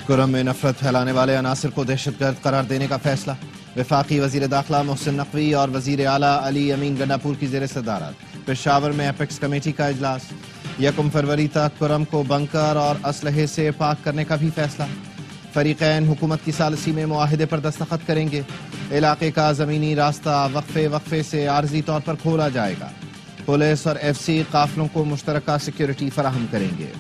کرم میں نفرت پھیلانے والے عناصر کو دہشت گرد قرار دینے کا فیصلہ۔ وفاقی وزیر داخلہ محسن نقوی اور وزیر اعلیٰ علی امین گنڈاپور کی زیر صدارت پشاور میں اپیکس کمیٹی کا اجلاس۔ 1 فروری تک کرم کو بنکر اور اسلحے سے پاک کرنے کا بھی فیصلہ۔ فریقین حکومت کی ثالثی میں معاہدے پر دستخط کریں گے۔ علاقے کا زمینی راستہ وقفے سے عارضی طور پر کھولا جائے گا۔ پولیس اور ایف سی قافلوں کو مشترکہ سیکیورٹی فراہم کریں گے۔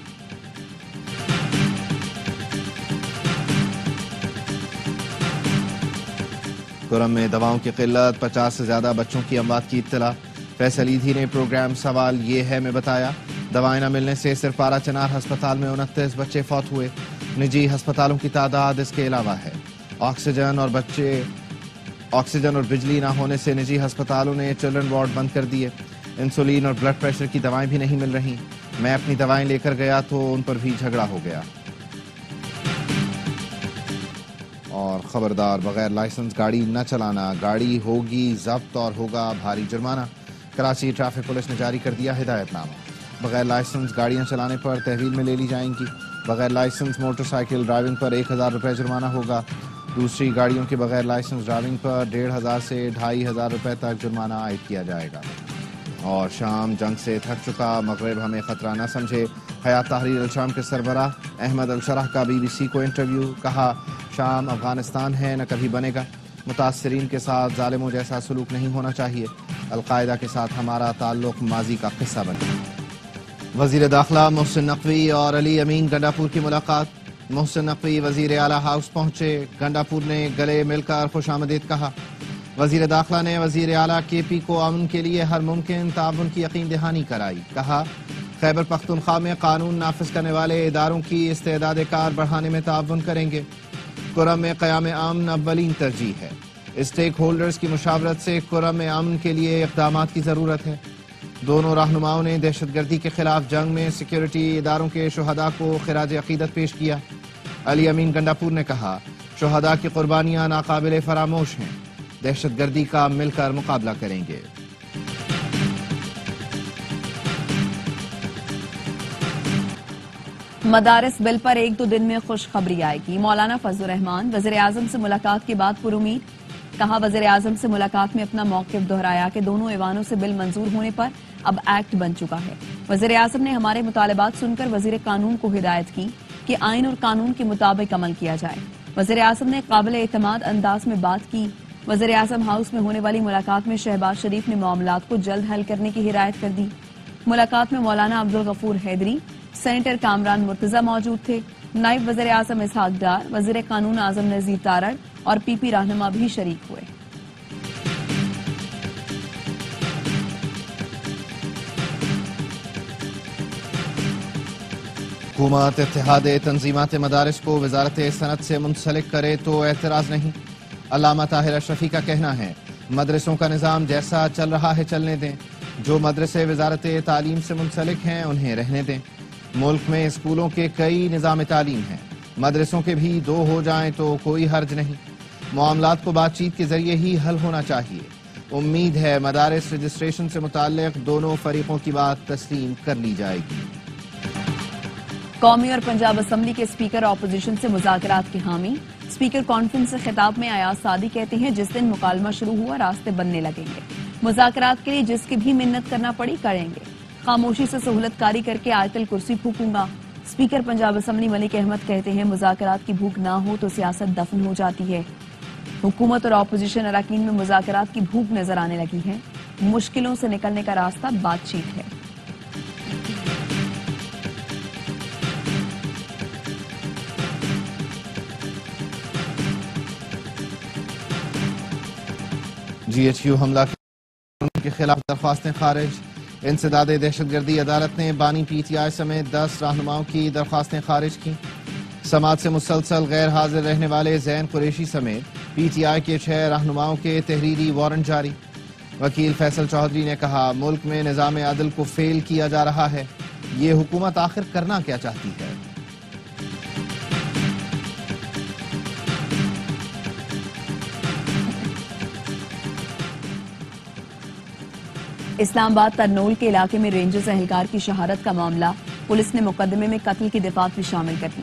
کرم میں دواؤں کی قلت، 50 سے زیادہ بچوں کی اموات کی اطلاع۔ فیصل ایدھی نے پروگرام سوال یہ ہے میں بتایا، دوائیں نہ ملنے سے صرف پارا چنار ہسپتال میں 29 بچے فوت ہوئے۔ نجی ہسپتالوں کی تعداد اس کے علاوہ ہے۔ آکسیجن اور بجلی نہ ہونے سے نجی ہسپتالوں نے چلڈرن وارڈ بند کر دیے۔ انسولین اور بلڈ پریشر کی دوائیں بھی نہیں مل رہی۔ میں اپنی دوائیں لے کر گیا تو ان پر بھی جھگڑا ہو گیا۔ اور خبردار، بغیر لائسنس گاڑی نہ چلانا، گاڑی ہوگی ضبط اور ہوگا بھاری جرمانہ۔ کراچی ٹریفک پولیس نے جاری کر دیا ہدایت نامہ۔ بغیر لائسنس گاڑیاں چلانے پر تحویل میں لے لی جائیں گی۔ بغیر لائسنس موٹر سائیکل ڈرائیونگ پر 1000 روپے جرمانہ ہوگا۔ دوسری گاڑیوں کے بغیر لائسنس ڈرائیونگ پر 1500 سے 2500 روپے تک جرمانہ عائد کیا جائے گا۔ اور شام جنگ سے تھک چکا، مغرب ہمیں خطرہ نہ سمجھے۔ حیات تحریر الشام کے سربراہ احمد الشرح کا BBC کو انٹرویو، کہا شام افغانستان ہے نہ کبھی بنے گا۔ متاثرین کے ساتھ ظالموں جیسا سلوک نہیں ہونا چاہیے۔ القاعدہ کے ساتھ ہمارا تعلق ماضی کا قصہ بنے۔ وزیر داخلہ محسن نقوی اور علی امین گنڈاپور کی ملاقات۔ محسن نقوی وزیر اعلیٰ ہاؤس پہنچے، گنڈاپور نے گلے مل کر خوش آمدید کہا۔ وزیر داخلہ نے وزیر اعلیٰ KP کو امن کے لیے ہر ممکن تعاون کی یقین دہانی کرائی۔ کہا خیبر پختونخوا میں قانون نافذ کرنے والے اداروں کی استعداد کار بڑھانے میں تعاون کریں گے۔ کرم میں قیام امن اولین ترجیح ہے۔ اسٹیک ہولڈرز کی مشاورت سے کرم میں امن کے لیے اقدامات کی ضرورت ہے۔ دونوں رہنماؤں نے دہشت گردی کے خلاف جنگ میں سیکیورٹی اداروں کے شہداء کو خراج عقیدت پیش کیا۔ علی امین گنڈاپور نے کہا شہداء کی قربانیاں ناقابل فراموش ہیں، دہشت گردی کا مل کر مقابلہ کریں گے۔ مدارس بل پر 1-2 دن میں خوشخبری آئے گی۔ مولانا فضل الرحمان وزیر اعظم سے ملاقات کے بعد پر امید، کہا وزیر اعظم سے ملاقات میں اپنا موقف دہرایا کہ دونوں ایوانوں سے بل منظور ہونے پر اب ایکٹ بن چکا ہے۔ وزیر اعظم نے ہمارے مطالبات سن کر وزیر قانون کو ہدایت کی کہ آئین اور قانون کے مطابق عمل کیا جائے۔ وزیر اعظم نے قابل اعتماد انداز میں بات کی۔ وزیر اعظم ہاؤس میں ہونے والی ملاقات میں شہباز شریف نے معاملات کو جلد حل کرنے کی ہدایت کر دی۔ ملاقات میں مولانا عبدالغفور حیدری، سینیٹر کامران مرتضی موجود تھے۔ نائب وزیر اعظم اسحاق ڈار، وزیر قانون اعظم نذیر تارڑ اور PP رہنما بھی شریک ہوئے۔ حکومت اتحاد تنظیمات مدارس کو وزارت صنعت سے منسلک کرے تو اعتراض نہیں۔ علامہ طاہر اشرفی کا کہنا ہے مدرسوں کا نظام جیسا چل رہا ہے چلنے دیں، جو مدرسے وزارت تعلیم سے منسلک ہیں انہیں رہنے دیں۔ ملک میں اسکولوں کے کئی نظام تعلیم ہیں، مدرسوں کے بھی 2 ہو جائیں تو کوئی حرج نہیں۔ معاملات کو بات چیت کے ذریعے ہی حل ہونا چاہیے۔ امید ہے مدارس رجسٹریشن سے متعلق دونوں فریقوں کی بات تسلیم کر لی جائے گی۔ قومی اور پنجاب اسمبلی کے اسپیکر اپوزیشن سے مذاکرات کے حامی۔ اسپیکر کانفرنس سے خطاب میں ایاز سعدی کہتے ہیں جس دن مکالمہ شروع ہوا راستے بننے لگیں گے۔ مذاکرات کے لیے جس کی بھی منت کرنا پڑی کریں گے۔ خاموشی سے سہولت کاری کر کے آیت الکرسی پھونکوں گا۔ اسپیکر پنجاب اسمبلی ملک احمد کہتے ہیں مذاکرات کی بھوک نہ ہو تو سیاست دفن ہو جاتی ہے۔ حکومت اور اپوزیشن اراکین میں مذاکرات کی بھوک نظر آنے لگی ہے۔ مشکلوں سے نکلنے کا راستہ بات چیت ہے۔ GHQ حملہ کے خلاف درخواستیں خارج۔ انسداد دہشت گردی عدالت نے بانی PTI سمیت 10 رہنماؤں کی درخواستیں خارج کی۔ سماعت سے مسلسل غیر حاضر رہنے والے زین قریشی سمیت PTI کے 6 رہنماؤں کے تحریری وارنٹ جاری۔ وکیل فیصل چودھری نے کہا ملک میں نظام عدل کو فیل کیا جا رہا ہے، یہ حکومت آخر کرنا کیا چاہتی ہے؟ اسلام آباد ترنول کے علاقے میں رینجرز اہلکار کی شہادت کا معاملہ، پولیس نے مقدمے میں قتل کی دفعات بھی شامل کر دی۔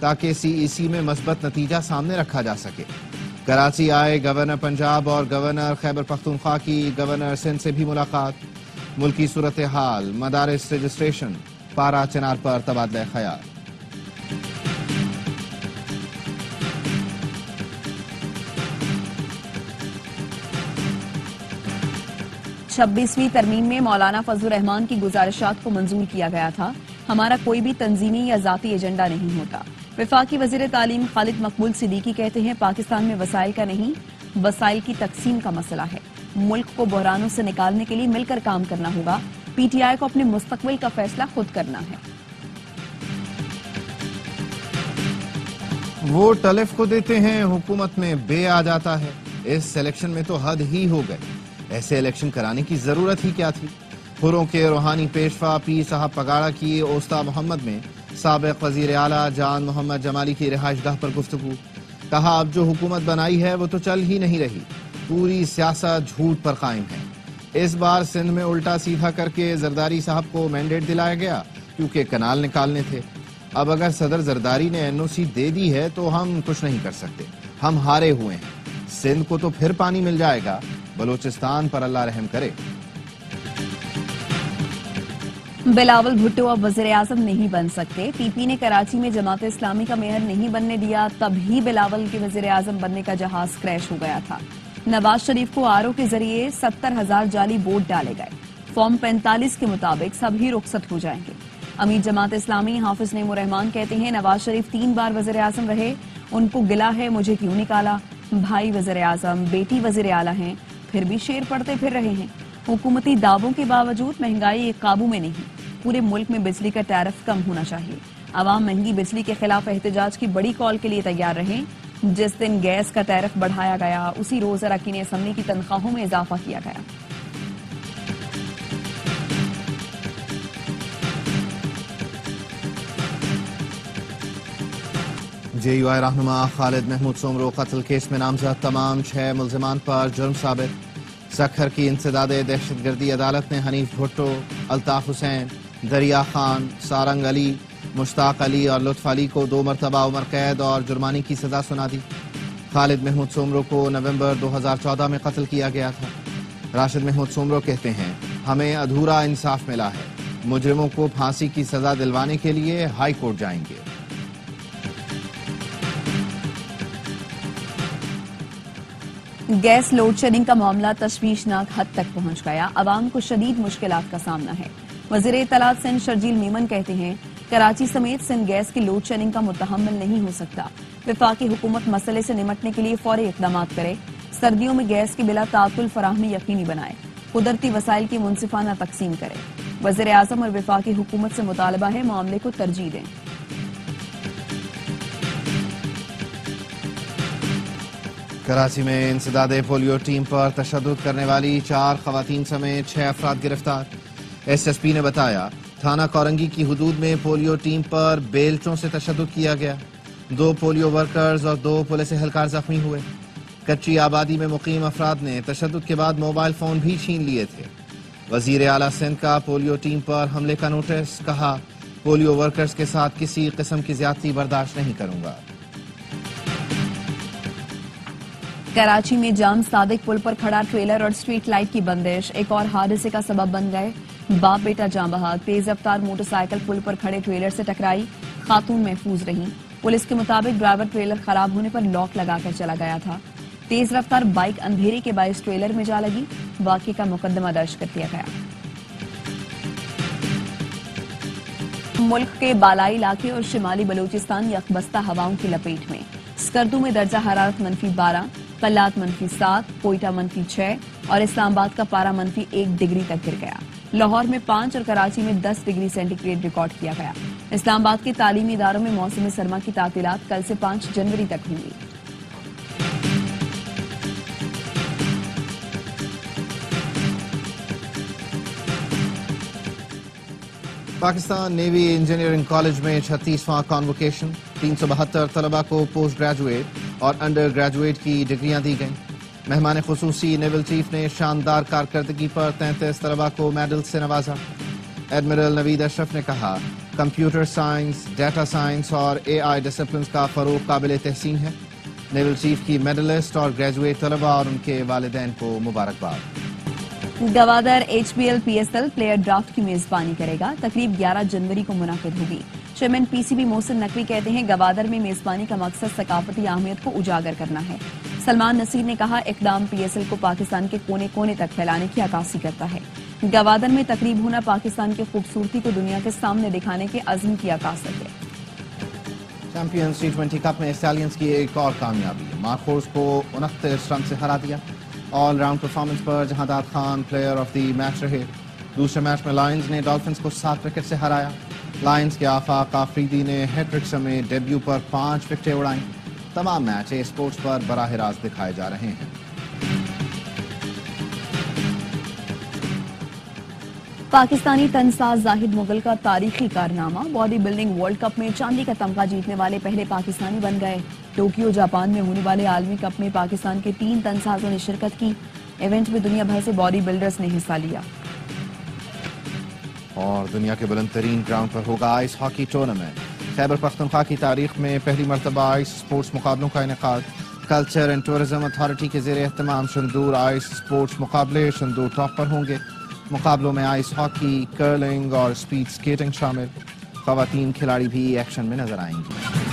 تاکہ CEC میں مثبت نتیجہ سامنے رکھا جا سکے۔ کراچی آئے گورنر پنجاب اور گورنر خیبر پختونخوا کی گورنر سندھ سے بھی ملاقات۔ ملکی صورتحال، مدارس رجسٹریشن، پارا چنار پر تبادلہ خیال۔ 26ویں ترمیم میں مولانا فضل الرحمان کی گزارشات کو منظور کیا گیا تھا۔ ہمارا کوئی بھی تنظیمی یا ذاتی ایجنڈا نہیں ہوتا۔ وفاقی وزیر تعلیم خالد مقبول صدیقی کہتے ہیں پاکستان میں وسائل کا نہیں، وسائل کی تقسیم کا مسئلہ ہے۔ ملک کو بحرانوں سے نکالنے کے لیے مل کر کام کرنا ہوگا۔ PTI کو اپنے مستقبل کا فیصلہ خود کرنا ہے۔ ووٹ الف کو دیتے ہیں، حکومت میں بے آ جاتا ہے۔ اس الیکشن میں تو حد ہی ہو گئے۔ ایسے الیکشن کرانے کی ضرورت ہی کیا تھی؟ ہروں کے روحانی پیشوا پیر صاحب پگاڑا کی اوستا محمد میں سابق وزیر اعلیٰ جان محمد جمالی کی رہائش گاہ پر گفتگو۔ کہا اب جو حکومت بنائی ہے وہ تو چل ہی نہیں رہی، پوری سیاست جھوٹ پر قائم ہے۔ اس بار سندھ میں الٹا سیدھا کر کے زرداری صاحب کو مینڈیٹ دلایا گیا کیونکہ کنال نکالنے تھے۔ اب اگر صدر زرداری نے NOC دے دی ہے تو ہم کچھ نہیں کر سکتے، ہم ہارے ہوئے ہیں۔ سندھ کو تو پھر پانی مل جائے گا، بلوچستان پر اللہ رحم کرے۔ بلاول بھٹو اب وزیر اعظم نہیں بن سکتے۔ PP نے کراچی میں جماعت اسلامی کا میئر نہیں بننے دیا، تب ہی بلاول کے وزیر اعظم بننے کا جہاز کریش ہو گیا تھا۔ نواز شریف کو RO کے ذریعے 70,000 جعلی ووٹ ڈالے گئے۔ فارم 45 کے مطابق سبھی رخصت ہو جائیں گے۔ امیر جماعت اسلامی حافظ نعیم الرحمان کہتے ہیں نواز شریف 3 بار وزیر اعظم رہے، ان کو گلہ ہے مجھے کیوں نکالا۔ بھائی وزیر اعظم، بیٹی وزیر اعلیٰ ہیں، پھر بھی شیر پڑتے پھر رہے ہیں۔ حکومتی دعووں کے باوجود مہنگائی قابو میں نہیں۔ پورے ملک میں بجلی کا ٹیرف کم ہونا چاہیے۔ عوام مہنگی بجلی کے خلاف احتجاج کی بڑی کال کے لیے تیار رہیں۔ جس دن گیس کا ٹیرف بڑھایا گیا اسی روز اراکین اسمبلی کی تنخواہوں میں اضافہ کیا گیا۔ JUI رہنما خالد محمود سومرو قتل کیس میں نامزد تمام 6 ملزمان پر جرم ثابت۔ سکھر کی انسداد دہشت گردی عدالت نے حنیف بھٹو، الطاف حسین، دریا خان، سارنگ علی، مشتاق علی اور لطف علی کو 2 مرتبہ عمر قید اور جرمانے کی سزا سنا دی۔ خالد محمود سومرو کو نومبر 2014 میں قتل کیا گیا تھا۔ راشد محمود سومرو کہتے ہیں ہمیں ادھورا انصاف ملا ہے، مجرموں کو پھانسی کی سزا دلوانے کے لیے ہائی کورٹ جائیں گے۔ گیس لوڈ شیڈنگ کا معاملہ تشویشناک حد تک پہنچ گیا، عوام کو شدید مشکلات کا سامنا ہے۔ وزیر اطلاعات سندھ شرجیل میمن کہتے ہیں کراچی سمیت سندھ گیس کی لوڈ شیڈنگ کا متحمل نہیں ہو سکتا۔ وفاقی حکومت مسئلے سے نمٹنے کے لیے فوری اقدامات کرے، سردیوں میں گیس کی بلا تعطل فراہمی یقینی بنائے، قدرتی وسائل کی منصفانہ تقسیم کرے۔ وزیر اعظم اور وفاقی حکومت سے مطالبہ ہے معاملے کو ترجیح دیں۔ کراچی میں انسداد پولیو ٹیم پر تشدد کرنے والی 4 خواتین سمیت 6 افراد گرفتار۔ SSP نے بتایا تھانہ کورنگی کی حدود میں پولیو ٹیم پر بیلچوں سے تشدد کیا گیا، 2 پولیو ورکرز اور 2 پولیس اہلکار زخمی ہوئے۔ کچی آبادی میں مقیم افراد نے تشدد کے بعد موبائل فون بھی چھین لیے تھے۔ وزیر اعلیٰ سندھ کا پولیو ٹیم پر حملے کا نوٹس، کہا پولیو ورکرز کے ساتھ کسی قسم کی زیادتی برداشت نہیں کروں گا۔ کراچی میں جام صادق پل پر کھڑا ٹریلر اور اسٹریٹ لائٹ کی بندش ایک اور حادثے کا سبب بن گئے۔ باپ بیٹا جاں بحق، تیز رفتار موٹر سائیکل پل پر کھڑے ٹریلر سے ٹکرائی، خاتون محفوظ رہیں۔ پولیس کے مطابق ڈرائیور ٹریلر خراب ہونے پر لاک لگا کر چلا گیا تھا۔ تیز رفتار بائک اندھیرے کے باعث ٹریلر میں جا لگی، واقعے کا مقدمہ درج کر دیا گیا۔ ملک کے بالائی علاقے اور شمالی بلوچستان یکبستہ ہواؤں کی لپیٹ میں۔ اسکردو میں درجہ حرارت -12، کلات -7، کوئٹہ -6 اور اسلام آباد کا پارہ -1 ڈگری تک گر گیا۔ لاہور میں 5 اور کراچی میں 10 ڈگری سینٹی گریڈ ریکارڈ کیا گیا۔ اسلام آباد کے تعلیمی اداروں میں موسم سرما کی تعطیلات کل سے 5 جنوری تک ہوں گی۔ پاکستان نیوی انجینئرنگ کالج میں 36واں کانوکیشن، 372 طلبہ کو پوسٹ گریجویٹ اور انڈر گریجویٹ کی ڈگریاں دی گئیں۔ مہمان خصوصی نیول چیف نے شاندار کارکردگی پر 33 طلبہ کو میڈل سے نوازا۔ ایڈمرل نوید اشرف نے کہا کمپیوٹر سائنس، ڈیٹا سائنس اور AI ڈسپلنز کا فروغ قابل تحسین ہے۔ نیول چیف کی میڈلسٹ اور گریجویٹ طلباء اور ان کے والدین کو مبارکباد۔ Gwadar HBL PSL player draft کی میزبانی کرے گا۔ تقریب 11 جنوری کو منعقد ہوگی۔ چیئرمین PCB محسن نقوی کہتے ہیں گوادر میں میزبانی کا مقصد ثقافتی اہمیت کو اجاگر کرنا ہے۔ سلمان نصیر نے کہا اقدام PSL کو پاکستان کے کونے کونے تک پھیلانے کی عکاسی کرتا ہے۔ گوادر میں تقریب ہونا پاکستان کی خوبصورتی کو دنیا کے سامنے دکھانے کے عزم کی عکاست ہے۔ چیمپئنز T20 کپ میں اسٹیلینز کی ایک اور کامیابی، مارکوز کو 29 رن سے ہرا دیا۔ آل راؤنڈ پرفارمنس پر Jahadat Khan player of the match رہے۔ دوسرے میچ میں لائنز نے ڈالفنز کو 7 وکٹ سے ہرایا۔ لائنز کے آفاق آفریدی نے ہیٹ ٹرک سمیت ڈیبیو پر 5 وکٹیں اڑائیں۔ تمام میچ اسپورٹس پر براہ راست دکھائے جا رہے ہیں۔ پاکستانی تنساز زاہد مغل کا تاریخی کارنامہ، باڈی بلڈنگ ورلڈ کپ میں چاندی کا تمغہ جیتنے والے پہلے پاکستانی بن گئے۔ ٹوکیو جاپان میں ہونے والے عالمی کپ میں پاکستان کے 3 تنسازوں نے شرکت کی۔ ایونٹ میں دنیا بھر سے باڈی بلڈرز نے حصہ لیا۔ اور دنیا کے بلند ترین گراؤنڈ پر ہوگا ice hockey tournament. Khyber Pakhtunkhwa کی تاریخ میں پہلی مرتبہ آئس سپورٹس مقابلوں کا انعقاد۔ کلچر اینڈ ٹورزم اتھارٹی کے زیر اہتمام شندور آئس سپورٹس مقابلے شندور ٹاپ پر ہوں گے۔ مقابلوں میں آئس ہاکی، کرلنگ اور سپیڈ سکیٹنگ شامل۔ خواتین کھلاڑی بھی ایکشن میں نظر آئیں گی۔